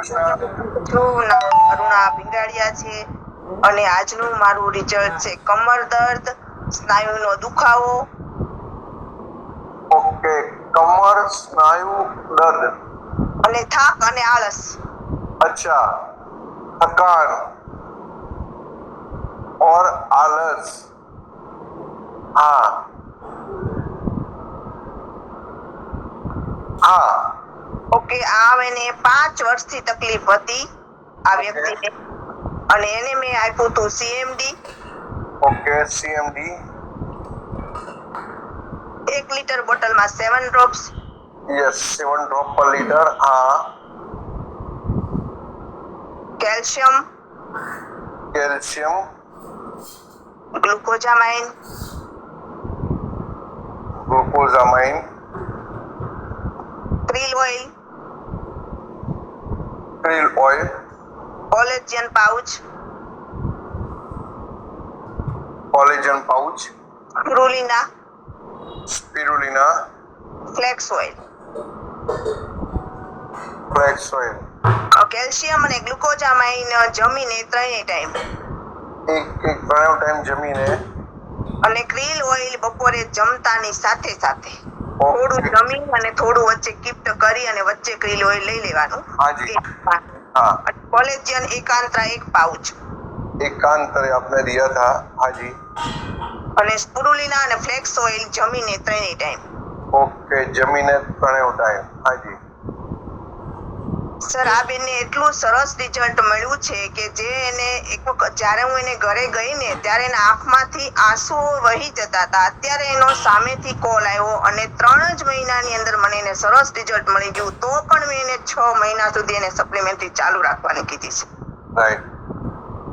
કૃષ્ણ. છું અરુણા ભીંડાડિયા છે અને આજનું મારું રિઝલ્ટ છે કમર દર્દ, સ્નાયુનો દુખાવો. ઓકે, કમર, સ્નાયુ દર્દ અને થાક અને આળસ. अच्छा, थकान और आलस. हाँ हाँ ઓકે, આ એને 5 વર્ષથી તકલીફ હતી આ વ્યક્તિને અને એને મેં આપ્યું હતું સીએમડી. Okay, CMD. 1 લીટર બોટલમાં 7 drops. Yes, 7 drop per litre. हाँ. Calcium, calcium, glucosamine, glucosamine, krill oil, krill oil, collagen pouch, collagen pouch, spirulina, spirulina, flax oil. Flax oil. Calcium અને ગ્લુકોઝામાઇન જમીને 3 ટાઈમ एक ત્રણ ટાઈમ જમીને અને ક્રીલ oil બપોરે જમતાની સાથે સાથે થોડું જમી અને થોડું વચ્ચે કિપ્ટ કરી અને વચ્ચે ક્રીલ ઓઇલ લઈ લેવાનું. હાજી. हाँ, કોલેજન એકાંતરા 1 પાઉચ एकांतर आपने दिया था. हाँ जी. અને સ્પિરુલિના અને ફ્લેક્સ ઓઇલ જમીને 3 ટાઈમ. ઓકે, જમીને ત્રણેય ટાઈમ. हाँ जी. સર, આ બેનને એટલું સરસ રિઝલ્ટ મળ્યું છે કે જે એને એક વખત જ્યારે હું એને ઘરે ગઈ ને ત્યારે એના આંખમાંથી આંસુઓ વહી જતા હતા. અત્યારે એનો સામેથી કોલ આવ્યો અને 3 જ મહિનાની અંદર મને એને સરસ રિઝલ્ટ મળી ગયું. તો પણ મેં એને 6 મહિના સુધી એને સપ્લિમેન્ટરી ચાલુ રાખવાની કીધી છે. રાઈટ.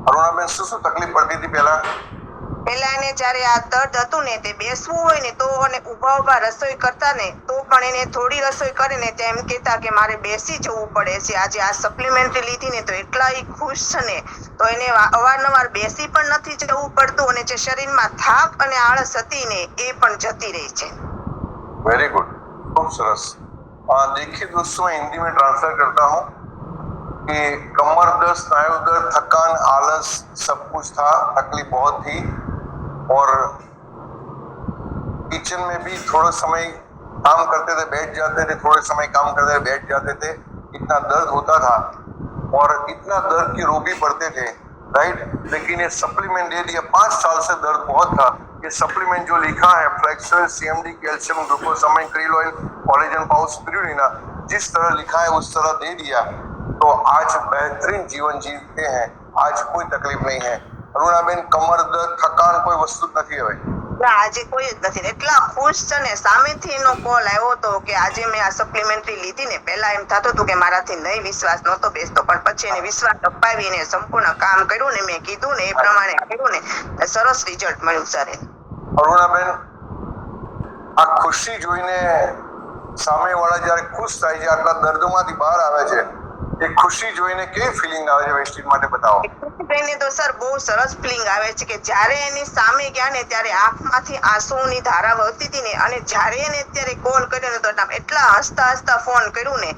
અરુણાબેન, શું શું તકલીફ પડતી હતી પહેલા? પહેલા એને જ્યારે આ દર્દ હતું ને તે બેસવું હોય ને તો અને ઊભા રસોઈ કરતા ને તો પણ એને થોડી રસોઈ કરે ને તો એમ કહેતા કે મારે બેસી જવું પડે છે. આજે આ સપ્લિમેન્ટરી લીધી ને તો એટલા ખુશ છે ને તો એને અવારનવાર બેસી પણ નથી જવું પડતું અને જે શરીરમાં થાક અને આળસ હતી ને એ પણ જતી રહી છે. वेरी गुड, खूब सरस. देखिए दोस्तों, मैं हिंदी में ट्रांसफर करता हूँ कि कमर दर्द, स्नायु दर्द, थकान, आलस सब कुछ था, तकलीफ बहुत थी और किचन में भी थोड़ा समय काम करते थे, बैठ जाते थे, थोड़े समय काम करते थे, बैठ जाते थे. इतना दर्द होता था और इतना दर्द की रोगी पड़ते थे. राइट. लेकिन ये सप्लीमेंट दे दिया. 5 साल से दर्द बहुत था. ये सप्लीमेंट जो लिखा है, flax oil, CMD, calcium, glucosamine, krill oil, collagen pouch, spirulina, जिस तरह लिखा है उस तरह दे दिया तो आज बेहतरीन जीवन जीते हैं. आज कोई तकलीफ नहीं है. अरुणाबेन, कमर दर्द, थकान कोई वस्तु જ નથી હવે. આજે કોઈ જ નથી. એટલા ખુશ છે ને. સામેથી એનો કોલ આવ્યો હતો કે આજે મેં આ સપ્લિમેન્ટરી લીધી ને પહેલા એમ થતું હતું કે મારાથી નહીં વિશ્વાસ નહોતો બેસતો પણ પછી એને વિશ્વાસ અપાવીને સંપૂર્ણ કામ કર્યું ને મેં કીધું ને એ પ્રમાણે કર્યું ને સરસ રિઝલ્ટ મળ્યું સર. અરુણાબેન, આ ખુશી જોઈને સામેવાળા જ્યારે ખુશ થાય છે, આટલા દર્દમાંથી બહાર આવે છે, એ ખુશી જોઈને કેવી ફિલિંગ આવે છે વેસ્ટીજ માટે બતાવો. એને તો સર બહુ સરસ ફિલિંગ આવે છે કે જ્યારે એની સામે ગયા ને ત્યારે આંખમાંથી આંસુઓની ધારા વહેતી હતી ને અને જ્યારે એને અત્યારે કોલ કર્યો ને તો એટલા હસતા હસતા ફોન કર્યું ને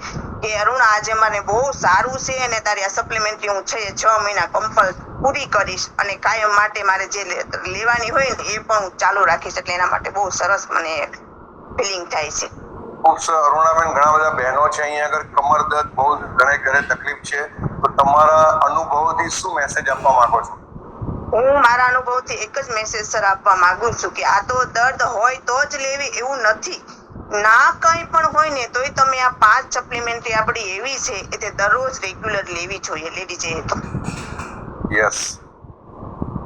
કે અરુણા આજે મને બહુ સારું છે અને તારી આ સપ્લિમેન્ટરી હું 6 મહિના કમ્પલ પૂરી કરીશ અને કાયમ માટે મારે જે લેવાની હોય ને એ પણ હું ચાલુ રાખીશ. એટલે એના માટે બહુ સરસ મને ફિલિંગ થાય છે. ખૂબ સરસ. અરુણાબેન, ઘણા બધા બહેનો છે અહીંયા આગળ, કમર દર્દ બહુ ઘરે તકલીફ છે, તો તમારા અનુભવોથી શું મેસેજ આપવા માંગો છો? હું મારા અનુભવથી એક જ મેસેજ સર આપવા માંગુ છું કે આ તો દર્દ હોય તો જ લેવી એવું નથી. ના કંઈ પણ હોય ને તોય તમે આ 5 સપ્લિમેન્ટરી આપણી એવી છે કે તે દરરોજ રેગ્યુલર લેવી જોઈએ લેડીઝે તો. યસ.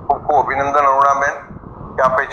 ખૂબ ખૂબ અભિનંદન અરુણાબેન કે આપે